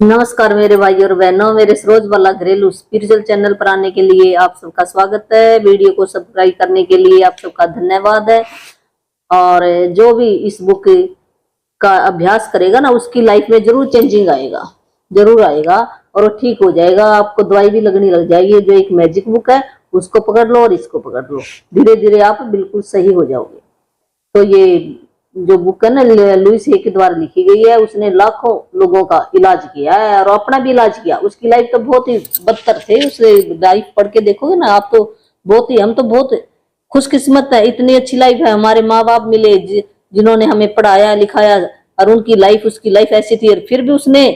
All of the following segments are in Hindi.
नमस्कार मेरे भाई और बहनों, मेरे सरोजबाला घरेलू स्पिरिचुअल चैनल पर आने के लिए आप सबका स्वागत है। वीडियो को सब्सक्राइब करने के लिए आप सबका धन्यवाद है। और जो भी इस बुक का अभ्यास करेगा ना, उसकी लाइफ में जरूर चेंजिंग आएगा, जरूर आएगा और वो ठीक हो जाएगा। आपको दवाई भी लगनी लग जाएगी। जो एक मैजिक बुक है उसको पकड़ लो और इसको पकड़ लो, धीरे धीरे आप बिल्कुल सही हो जाओगे। तो ये जो बुक है ना, लुइस हे के द्वारा लिखी गई है। उसने लाखों लोगों का इलाज किया है और अपना भी इलाज किया। उसकी लाइफ तो बहुत ही बदतर थे। उसने लाइफ पढ़ के देखोगे ना आप, तो बहुत ही, हम तो बहुत खुशकिस्मत है, इतनी अच्छी लाइफ है। हमारे माँ बाप मिले जिन्होंने हमें पढ़ाया लिखाया, और उनकी लाइफ, उसकी लाइफ ऐसी थी और फिर भी उसने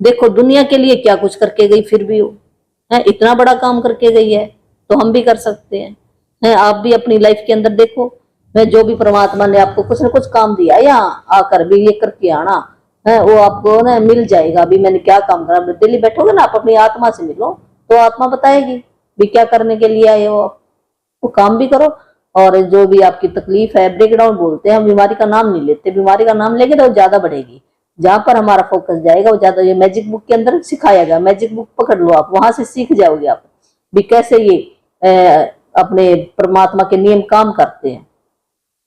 देखो दुनिया के लिए क्या कुछ करके गई। फिर भी वो है इतना बड़ा काम करके गई है, तो हम भी कर सकते हैं। आप भी अपनी लाइफ के अंदर देखो, मैं जो भी परमात्मा ने आपको कुछ ना कुछ काम दिया, यहाँ आकर भी ये करके आना है, वो आपको ना मिल जाएगा। अभी मैंने क्या काम करा, दिल्ली बैठोगे ना, आप अपनी आत्मा से मिलो तो आत्मा बताएगी भी क्या करने के लिए आए हो। वो काम भी करो। और जो भी आपकी तकलीफ है, ब्रेकडाउन बोलते हैं हम, बीमारी का नाम नहीं लेते। बीमारी का नाम लेंगे तो ज्यादा बढ़ेगी। जहां पर हमारा फोकस जाएगा वो ज्यादा। ये मैजिक बुक के अंदर सिखाया गया, मैजिक बुक पकड़ लो आप, वहां से सीख जाओगे आप भी कैसे ये अपने परमात्मा के नियम काम करते हैं।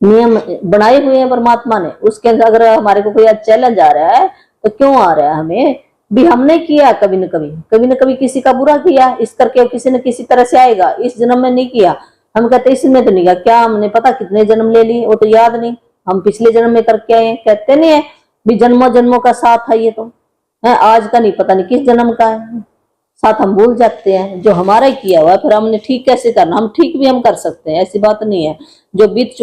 नियम बनाए हुए हैं परमात्मा ने, उसके अंदर अगर हमारे को कोई चैलेंज आ रहा है तो क्यों आ रहा है हमें भी, हमने किया कभी न कभी किसी का बुरा किया, इस करके किसी न किसी तरह से आएगा। इस जन्म में नहीं किया, हम कहते इसमें तो नहीं किया, क्या हमने पता कितने जन्म ले लिए, वो तो याद नहीं, हम पिछले जन्म में करके आए। कहते नहीं है भी जन्मों जन्मों का साथ है, ये तो है आज का नहीं, पता नहीं किस जन्म का है साथ, हम भूल जाते हैं। जो हमारा ही किया हुआ है फिर हमने ठीक कैसे करना, हम ठीक भी हम कर सकते हैं, ऐसी बात नहीं है। जो बीत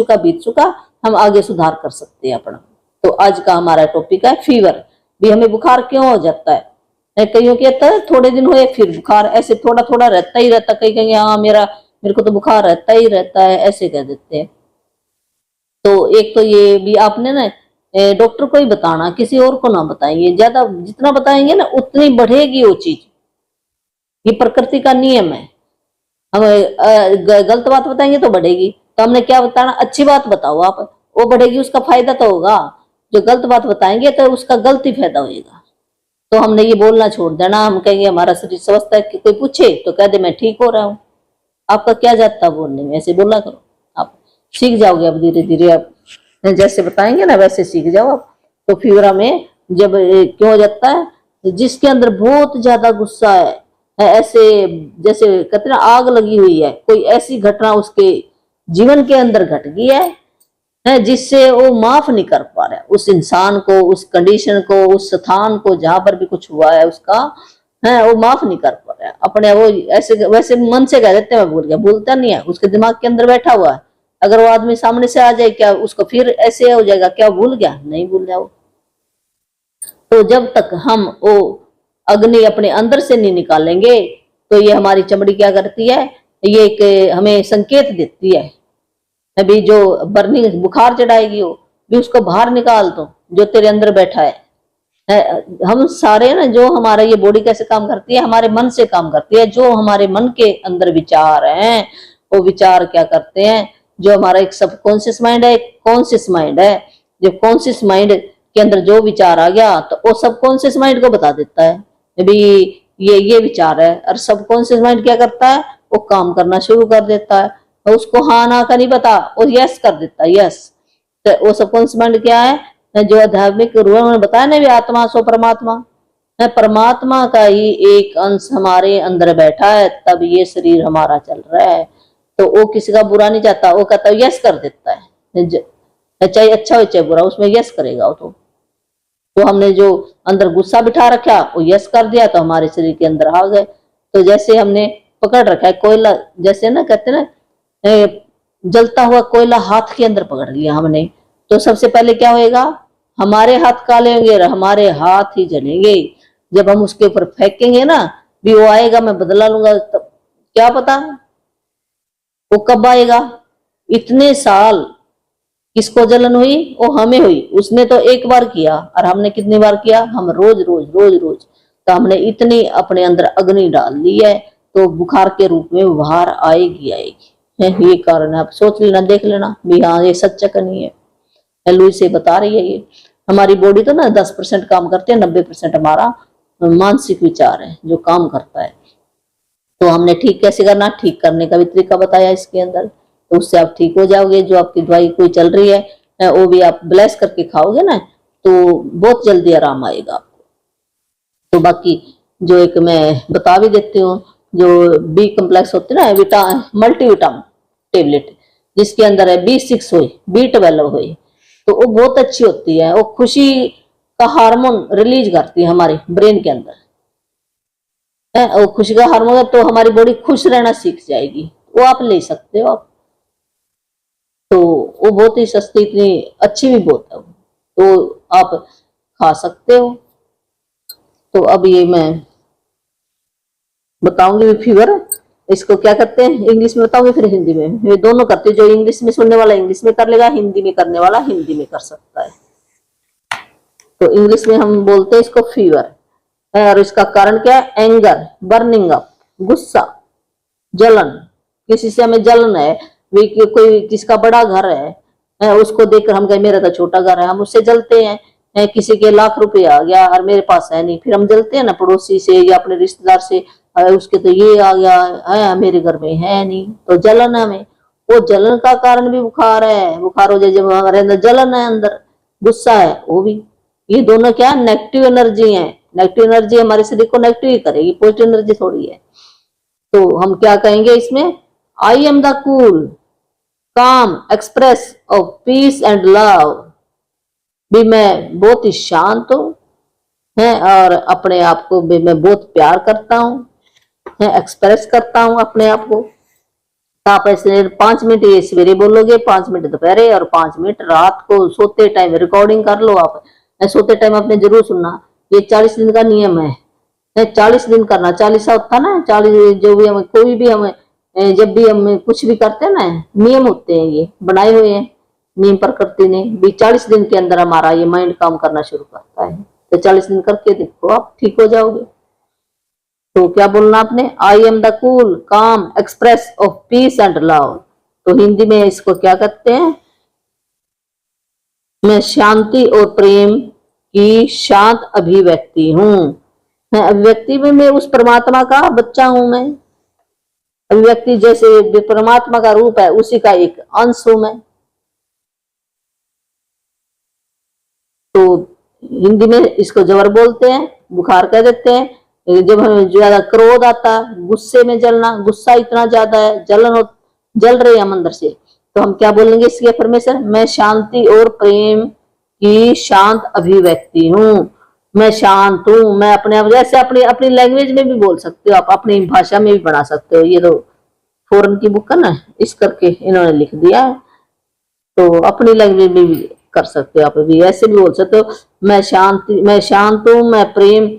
चुका हम आगे सुधार कर सकते हैं अपना। तो आज का हमारा टॉपिक है फीवर। भी हमें बुखार क्यों हो जाता है, कईयों कहता है थोड़े दिन हुए फिर बुखार, ऐसे थोड़ा थोड़ा रहता ही रहता। कहीं कहीं हाँ मेरे को तो बुखार रहता ही रहता है, ऐसे कह देते हैं। तो एक तो ये भी आपने ना डॉक्टर को ही बताना, किसी और को ना बताएंगे। ज्यादा जितना बताएंगे ना उतनी बढ़ेगी वो चीज, ये प्रकृति का नियम है। हम गलत बात बताएंगे तो बढ़ेगी। तो हमने क्या बताना, अच्छी बात बताओ आप, वो बढ़ेगी, उसका फायदा तो होगा। जो गलत बात बताएंगे तो उसका गलत ही फायदा होगा। तो हमने ये बोलना छोड़ देना। हम कहेंगे हमारा शरीर स्वस्थ है, कि कोई पूछे तो कह दे मैं ठीक हो रहा हूँ। आपका क्या जाता है बोलने में, ऐसे बोला करो। आप सीख जाओगे अब धीरे धीरे, आप जैसे बताएंगे ना वैसे सीख जाओ आप। तो फीवर में जब क्यों हो जाता है, जिसके अंदर बहुत ज्यादा गुस्सा है, ऐसे जैसे कहते ना आग लगी हुई है, कोई ऐसी घटना उसके जीवन के अंदर घट गई है जिससे वो माफ नहीं कर पा रहा उस इंसान को, उस कंडीशन को, उस स्थान को, जहां पर भी कुछ हुआ है उसका, है वो माफ नहीं कर पा रहा अपने। वो ऐसे वैसे मन से कह देते हैं मैं भूल गया, भूलता नहीं है, उसके दिमाग के अंदर बैठा हुआ है। अगर वो आदमी सामने से आ जाए, क्या उसको फिर ऐसे हो जाएगा, क्या भूल गया, नहीं भूल जाओ। तो जब तक हम वो अग्नि अपने अंदर से नहीं निकालेंगे, तो ये हमारी चमड़ी क्या करती है, ये एक हमें संकेत देती है अभी जो बर्निंग बुखार चढ़ाएगी वो भी, उसको बाहर निकाल दो जो तेरे अंदर बैठा है। हम सारे ना, जो हमारा ये बॉडी कैसे काम करती है, हमारे मन से काम करती है। जो हमारे मन के अंदर विचार हैं, वो विचार क्या करते हैं, जो हमारा एक सबकॉन्शियस माइंड है, एक कॉन्शियस माइंड है। जब कॉन्शियस माइंड के अंदर जो विचार आ गया तो वो सबकॉन्शियस माइंड को बता देता है अभी ये विचार है, और सबकॉन्शियस माइंड क्या करता है, वो काम करना शुरू कर देता है। और उसको हाँ ना का नहीं पता, और यस कर देता है, यस। तो वो सबकॉन्शियस माइंड क्या है, जो आध्यात्मिक रूप में बताया ना भी, आत्मा सो परमात्मा है, परमात्मा का ही एक अंश हमारे अंदर बैठा है, तब ये शरीर हमारा चल रहा है। तो वो किसी का बुरा नहीं चाहता, वो कहता है यस कर देता है, चाहे अच्छा हो चाहे बुरा, उसमें यस करेगा वो। तो हमने जो अंदर गुस्सा बिठा रखा वो यस कर दिया, तो हमारे शरीर के अंदर आ गए। तो जैसे हमने पकड़ रखा है कोयला, जैसे ना कहते ना जलता हुआ कोयला हाथ के अंदर पकड़ लिया हमने, तो सबसे पहले क्या होएगा, हमारे हाथ काले होंगे और हमारे हाथ ही जलेंगे। जब हम उसके ऊपर फेंकेंगे ना भी, वो आएगा मैं बदला लूंगा, तब क्या पता वो कब आएगा। इतने साल किसको जलन हुई, वो हमें हुई। उसने तो एक बार किया और हमने कितनी बार किया, हम रोज रोज रोज रोज। तो हमने इतनी अपने अंदर अग्नि डाल दी है, तो बुखार के रूप में बाहर आएगी आएगी। ये कारण है, आप सोच लेना, देख लेना भी हाँ ये सच्चा कहानी है। लुई से बता रही है ये। हमारी बॉडी तो ना 10% काम करती है, 90% हमारा मानसिक विचार है जो काम करता है। तो हमने ठीक कैसे करना, ठीक करने का भी तरीका बताया इसके अंदर, तो उससे आप ठीक हो जाओगे। जो आपकी दवाई कोई चल रही है वो भी आप ब्लेस करके खाओगे ना, तो बहुत जल्दी आराम आएगा आपको। तो बाकी जो एक मैं बता भी देती हूँ, जो बी कम्प्लेक्स होते हैं ना, मल्टीविटामिन टेबलेट, जिसके अंदर है B6 हो, B12 हो, तो वो बहुत अच्छी होती है। वो खुशी का हार्मोन रिलीज करती है हमारे ब्रेन के अंदर है। वो खुशी का हार्मोन है तो हमारी बॉडी खुश रहना सीख जाएगी। वो आप ले सकते हो आप, तो वो बहुत ही सस्ती, इतनी अच्छी भी बहुत है, तो आप खा सकते हो। तो अब ये मैं बताऊंगी फीवर, इसको क्या करते हैं इंग्लिश में बताऊंगी, फिर हिंदी में। ये दोनों करते हैं, जो इंग्लिश में सुनने वाला इंग्लिश में कर लेगा, हिंदी में करने वाला हिंदी में कर सकता है। तो इंग्लिश में हम बोलते हैं इसको फीवर, और इसका कारण क्या है, एंगर, बर्निंग अप, गुस्सा, जलन, किसी से हमें जलन है, कोई किसका बड़ा घर है उसको देखकर हम कहें मेरा तो छोटा घर है, हम उससे जलते हैं। किसी के लाख रुपए आ गया और मेरे पास है नहीं, फिर हम जलते हैं ना पड़ोसी से या अपने रिश्तेदार से, उसके तो ये आ गया है मेरे घर में है नहीं, तो जलन है हमें। वो जलन का कारण भी बुखार है, बुखार हो जाए जब हमारे अंदर जलन है, अंदर गुस्सा है, वो भी। ये दोनों क्या नेगेटिव एनर्जी है। नेगेटिव एनर्जी हमारे शरीर को नेगेटिव ही करेगी, पॉजिटिव एनर्जी थोड़ी है। तो हम क्या कहेंगे इसमें, आई एम द कूल काम express of peace and love, भी मैं बहुत ही शांत हूँ है, और अपने आप को भी मैं बहुत प्यार करता हूँ, एक्सप्रेस करता हूँ अपने आप को। तो आप ऐसे 5 मिनट ये सवेरे बोलोगे, 5 मिनट दोपहर और 5 मिनट रात को सोते टाइम रिकॉर्डिंग कर लो आप। सोते टाइम आपने जरूर सुनना। ये 40 दिन का नियम है, 40 दिन करना। 40 होता ना, 40 जो भी हमें कोई भी हमें जब भी हम कुछ भी करते हैं ना, नियम होते हैं ये बनाए हुए हैं नियम प्रकृति ने भी। 40 दिन के अंदर हमारा ये माइंड काम करना शुरू करता है। तो 40 दिन करके देखो, आप ठीक हो जाओगे। तो क्या बोलना आपने, आई एम द कूल काम express of peace and love. तो हिंदी में इसको क्या कहते हैं, मैं शांति और प्रेम की शांत अभिव्यक्ति हूँ। अभिव्यक्ति में मैं उस परमात्मा का बच्चा हूं। मैं अभिव्यक्ति जैसे परमात्मा का रूप है, उसी का एक अंश हूं मैं। तो हिंदी में इसको जबर बोलते हैं, बुखार कह देते हैं। जब हमें ज्यादा क्रोध आता है, गुस्से में जलना, गुस्सा इतना ज्यादा है, जल रहे हम अंदर से, तो हम क्या बोलेंगे इसकी अफर्मेशन, मैं शांति और प्रेम की शांत अभिव्यक्ति हूँ। मैं शांत हूँ। मैं अपने आप जैसे अपनी अपनी लैंग्वेज में भी बोल सकते हो आप, अपनी भाषा में भी बना सकते हो। ये तो फॉरेन की बुक है ना, इस करके इन्होंने लिख दिया है, तो अपनी लैंग्वेज में भी कर सकते हो आप। भी ऐसे भी बोल सकते हो, मैं शांत हूँ, मैं प्रेम,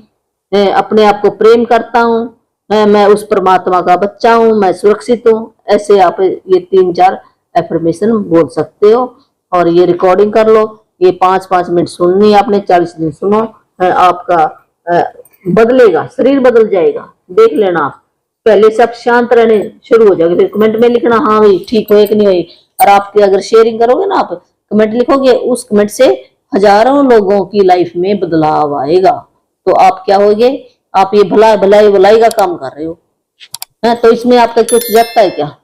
अपने आप को प्रेम करता हूँ, मैं उस परमात्मा का बच्चा हूँ, मैं सुरक्षित हूँ। ऐसे आप ये 3-4 एफर्मेशन बोल सकते हो, और ये रिकॉर्डिंग कर लो। ये 5-5 मिनट सुननी है आपने, 40 दिन सुनो, आपका बदलेगा, शरीर बदल जाएगा। देख लेना आप, पहले से आप शांत रहने शुरू हो जाओगे। फिर कमेंट में लिखना हाँ भाई ठीक हो कि नहीं हुई। और आपकी अगर शेयरिंग करोगे ना, आप कमेंट लिखोगे, उस कमेंट से हजारों लोगों की लाइफ में बदलाव आएगा। तो आप क्या होगे, आप ये भलाई का काम कर रहे हो, है तो इसमें आपका कुछ जाता है क्या?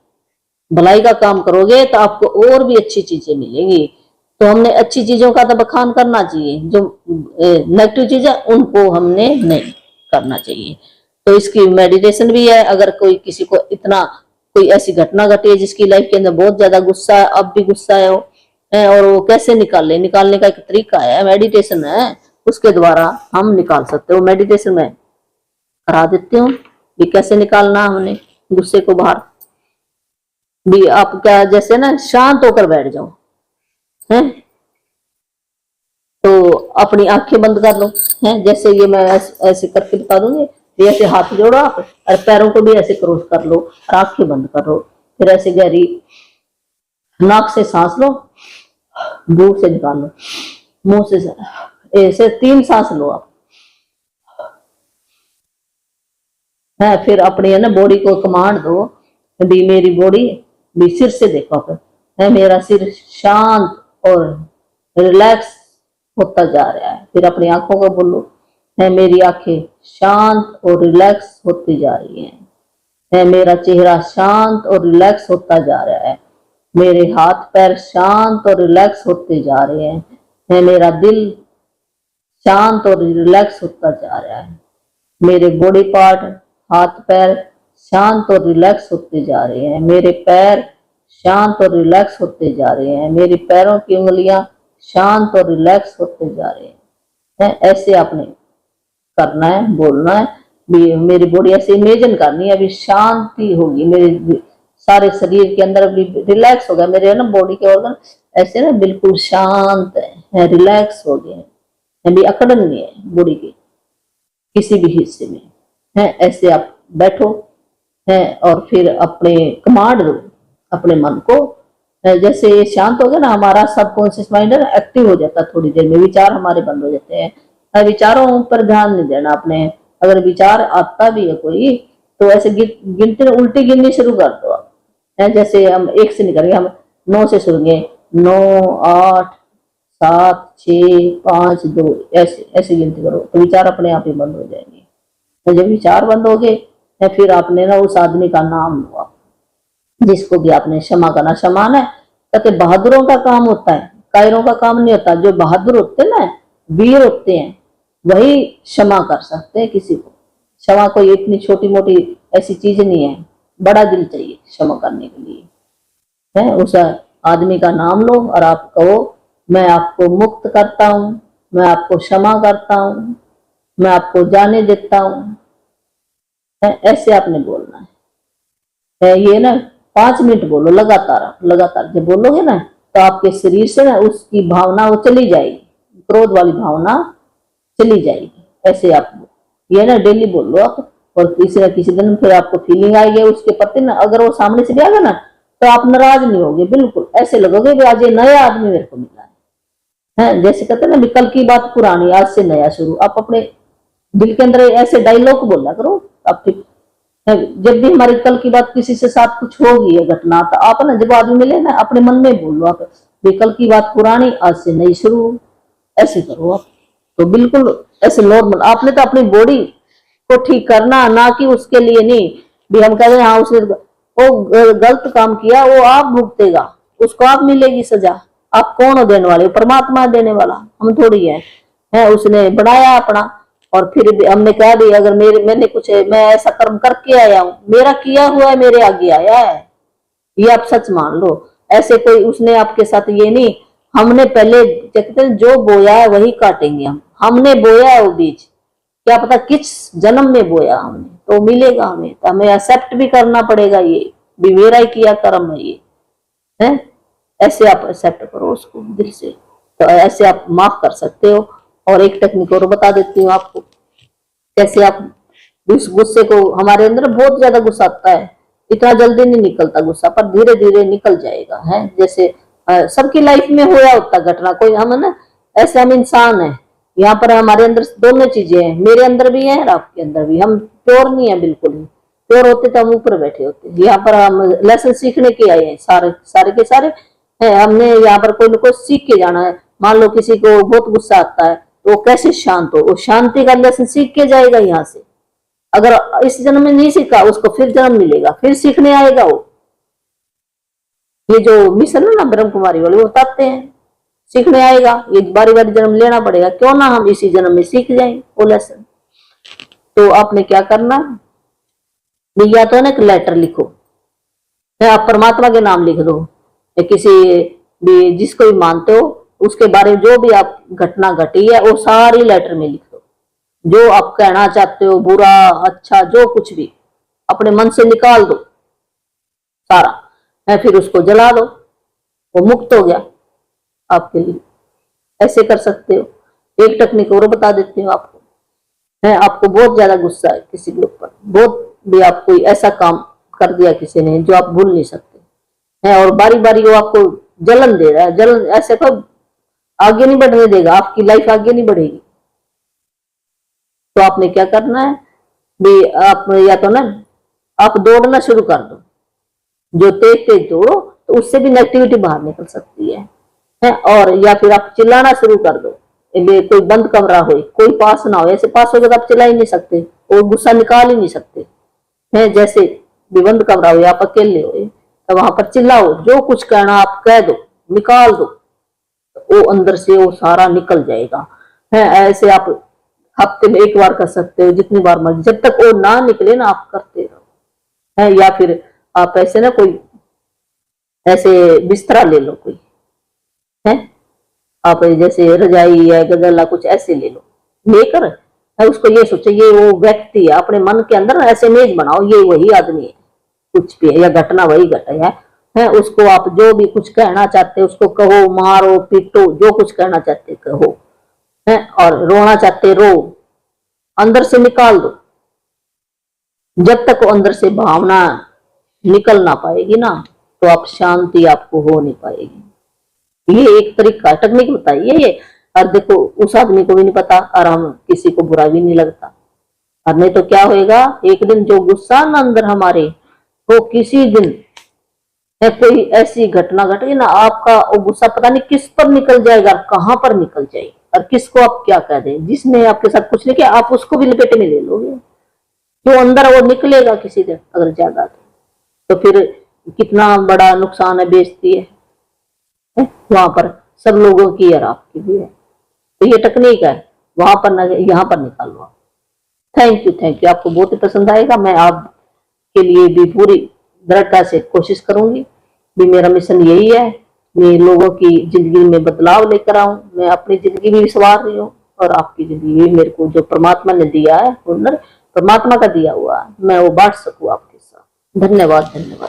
भलाई का काम करोगे तो आपको और भी अच्छी चीजें मिलेंगी। तो हमने अच्छी चीजों का तो बखान करना चाहिए, जो नेगेटिव चीज है उनको हमने नहीं करना चाहिए। तो इसकी मेडिटेशन भी है। अगर कोई किसी को इतना कोई ऐसी घटना घटी है जिसकी लाइफ के अंदर बहुत ज्यादा गुस्सा है, अब भी गुस्सा है वो, और वो कैसे निकालने का एक तरीका है, मेडिटेशन है, उसके द्वारा हम निकाल सकते हो। मेडिटेशन में करा देती हूँ ये कैसे निकालना हमने गुस्से को बाहर भी। आप क्या जैसे ना शांत होकर बैठ जाओ, हैं तो अपनी आंखें बंद कर लो, हैं जैसे ये मैं ऐसे करके बता दूंगी। ऐसे हाथ जोड़ो आप, और पैरों को भी ऐसे क्रॉस कर लो, और आंखें बंद करो। फिर ऐसे गहरी नाक से सांस लो, मुंह से निकाल लो, मुंह से ऐसे 3 सांस लो आप। है फिर अपनी है ना बॉडी को कमांड दो भी, मेरी बॉडी भी सिर से देखो आप, है मेरा सिर शांत और रिलैक्स होता जा रहा है। फिर अपनी आंखों को बोलो, है मेरी आंखें शांत और रिलैक्स होती जा रही हैं, है मेरा चेहरा शांत और रिलैक्स होता जा रहा है, मेरे हाथ पैर शांत और रिलैक्स होते जा रहे हैं, है मेरा दिल शांत और रिलैक्स होता जा रहा है, मेरे बॉडी पार्ट हाथ पैर शांत और रिलैक्स होते जा रहे हैं, मेरे पैर शांत और रिलैक्स होते जा रहे हैं, मेरी पैरों की उंगलियां शांत और रिलैक्स होते जा रहे हैं। ऐसे आपने करना है, बोलना है। मेरी बॉडी ऐसे इमेजिन करनी है, अभी शांति होगी, मेरे सारे शरीर के अंदर अभी रिलैक्स हो गया, मेरे ना बॉडी के ऑर्गन ऐसे ना बिल्कुल शांत है, रिलैक्स हो गए हैं, अभी अकड़न नहीं है बॉडी के किसी भी हिस्से में है। ऐसे आप बैठो है और फिर अपने कमांड दो अपने मन को। जैसे ये शांत हो गया ना, हमारा सबकॉन्शियस माइंड है एक्टिव हो जाता है, थोड़ी देर में विचार हमारे बंद हो जाते हैं। विचारों पर ध्यान नहीं देना अपने। अगर विचार आता भी है कोई तो ऐसे गिनती उल्टी गिननी शुरू कर दो आप। जैसे हम 1 से नहीं करेंगे, हम 9 से शुरू करेंगे, 9 8 7 6 5 2 ऐसे ऐसे गिनती करो तो विचार अपने आप ही बंद हो जाएंगे। तो जब विचार बंद हो गए फिर आपने ना उस आदमी का नाम लो आप, जिसको भी आपने क्षमा करना। क्षमा ना कहते बहादुरों का काम होता है, कायरों का काम नहीं होता। जो बहादुर होते हैं ना, वीर होते हैं, वही क्षमा कर सकते हैं किसी को। क्षमा कोई इतनी छोटी मोटी ऐसी चीज नहीं है, बड़ा दिल चाहिए क्षमा करने के लिए। है उस आदमी का नाम लो और आप कहो मैं आपको मुक्त करता हूं, मैं आपको क्षमा करता हूं, मैं आपको जाने देता हूं। ऐसे आपने बोलना है। ये ना 5 मिनट बोलो लगातार लगातार। जब बोलोगे ना तो आपके शरीर से ना उसकी भावना वो चली जाएगी, क्रोध वाली भावना चली जाएगी। ऐसे आप ये ना डेली बोलो आप, और किसी ना किसी दिन फिर आपको फीलिंग आएगी उसके प्रति ना। अगर वो सामने से भी आ गया ना तो आप नाराज नहीं होगे, बिल्कुल ऐसे लगोगे कि आज ये नया आदमी मेरे को मिला है। जैसे कहते हैं ना कल की बात पुरानी, आज से नया शुरू। आप अपने दिल के अंदर ऐसे डायलॉग बोला करो। आप जब भी हमारी कल की बात किसी से साथ कुछ होगी घटना, तो आप ना जब आदमी मिले ना अपने मन में बोलो आप कल की बात पुरानी, आज से नई शुरू। ऐसे करो आप तो बिल्कुल ऐसे नॉर्मल। आपने तो अपनी बॉडी को ठीक करना, ना कि उसके लिए नहीं भी हम कह रहे हाँ उसने वो गलत काम किया, वो आप भुगतेगा, उसको आप मिलेगी सजा। आप कौन हो देने वाले? परमात्मा देने वाला, हम थोड़ी है। उसने बनाया अपना और फिर भी हमने कह दी अगर मैंने कुछ मैं ऐसा कर्म करके आया हूं, मेरा किया हुआ है मेरे आगे आया है, ये आप सच मान लो। ऐसे कोई उसने आपके साथ ये नहीं, हमने पहले कहते हैं जो बोया है वही काटेंगे हमने बोया है वो बीज, क्या पता किस जन्म में बोया हमने, तो मिलेगा हमें। तो हमें एक्सेप्ट भी करना पड़ेगा, ये भी मेरा ही किया कर्म है ये है। ऐसे आप एक्सेप्ट करो उसको दिल से, तो ऐसे आप माफ कर सकते हो। और एक टेक्निक और बता देती हूँ आपको, कैसे आप इस गुस्से को, हमारे अंदर बहुत ज्यादा गुस्सा आता है, इतना जल्दी नहीं निकलता गुस्सा, पर धीरे धीरे निकल जाएगा है। जैसे सबकी लाइफ में होया होता घटना, कोई हम ना ऐसे हम इंसान है, यहाँ पर हमारे अंदर दोनों चीजें हैं, मेरे अंदर भी है और आपके अंदर भी। हम प्योर नहीं है, बिल्कुल ही प्योर होते तो हम ऊपर बैठे होते। यहाँ पर हम लेसन सीखने के आए हैं, सारे सारे के सारे है। हमने यहाँ पर कोई ना कोई सीख के जाना है। मान लो किसी को बहुत गुस्सा आता है तो वो कैसे शांत हो, वो शांति का लेसन सीख के जाएगा यहाँ से। अगर इस जन्म में नहीं सीखा उसको फिर जन्म मिलेगा, फिर सीखने आएगा वो। ये जो मिशन है ना ब्रह्म कुमारी वाले, वो बताते हैं सीखने आएगा, ये बारी बारी जन्म लेना पड़ेगा, क्यों ना हम इसी जन्म में सीख जाए वो लेसन। तो आपने क्या करना, या तो ना एक लेटर लिखो, आप परमात्मा के नाम लिख दो, किसी भी जिसको भी मानते हो उसके बारे में जो भी आप घटना घटी है वो सारी लेटर में लिख दो। जो आप कहना चाहते हो, बुरा अच्छा जो कुछ भी अपने मन से निकाल दो सारा, है फिर उसको जला दो, वो मुक्त हो गया आपके लिए। ऐसे कर सकते हो। एक टेक्निक और बता देती हूँ आपको, है आपको बहुत ज्यादा गुस्सा है किसी के ऊपर, बहुत भी आप कोई ऐसा काम कर दिया किसी ने जो आप भूल नहीं सकते है, और बारी बारी वो आपको जलन दे रहा है, जलन ऐसे तो आगे नहीं बढ़ने देगा, आपकी लाइफ आगे नहीं बढ़ेगी। तो आपने क्या करना है भी, आप या तो ना आप दौड़ना शुरू कर दो, जो तेज तेज दौड़ो तो उससे भी नेगेटिविटी बाहर निकल सकती है। और या फिर आप चिल्लाना शुरू कर दो, कोई बंद कमरा हो, कोई पास ना हो, ऐसे पास होगा तो आप चिल्ला ही नहीं सकते, वो गुस्सा निकाल ही नहीं सकते है। जैसे भी बंद कमरा हो, आप अकेले हो, तो वहां पर चिल्लाओ, जो कुछ कहना आप कह दो, निकाल दो, वो अंदर से वो सारा निकल जाएगा है। ऐसे आप हफ्ते में 1 बार कर सकते हो, जितनी बार मर्जी, जब तक वो ना निकले ना आप करते रहो है। या फिर आप ऐसे ना कोई ऐसे बिस्तरा ले लो कोई है, आप जैसे रजाई या गजला कुछ ऐसे ले लो, लेकर है उसको ये सोचो ये वो व्यक्ति है, अपने मन के अंदर ऐसे इमेज बनाओ ये वही आदमी है, कुछ भी है या घटना वही घटा है। उसको आप जो भी कुछ कहना चाहते हो उसको कहो, मारो पीटो, जो कुछ कहना चाहते कहो है। और रोना चाहते रो, अंदर से निकाल दो। जब तक वो अंदर से भावना निकल ना पाएगी ना, तो आप शांति आपको हो नहीं पाएगी। ये एक तरीका टेक्निक बताइए ये। और देखो उस आदमी को भी नहीं पता और हम किसी को बुरा भी नहीं लगता। और नहीं तो क्या होएगा, एक दिन जो गुस्सा ना अंदर हमारे, तो किसी दिन है कोई ऐसी घटना घट गई ना, आपका वो गुस्सा पता नहीं किस पर निकल जाएगा, कहां पर निकल जाएगा, और किसको आप क्या कह दें, जिसने आपके साथ कुछ नहीं किया आप उसको भी लपेटे में ले लोगे। जो अंदर वो निकलेगा किसी दिन अगर ज्यादा, तो फिर कितना बड़ा नुकसान है, बेइज्जती है वहां पर सब लोगों की और आपकी भी है। तो ये टेक्निक है, वहां पर न यहाँ पर निकालो। थैंक यू, आपको बहुत ही पसंद आएगा। मैं आपके लिए भी पूरी दृढ़ता से कोशिश करूंगी भी, मेरा मिशन यही है, मैं लोगों की जिंदगी में बदलाव लेकर आऊं। मैं अपनी जिंदगी भी संवार रही हूँ और आपकी जिंदगी भी, मेरे को जो परमात्मा ने दिया है हुनर, परमात्मा का दिया हुआ, मैं वो बांट सकूं आपके साथ। धन्यवाद।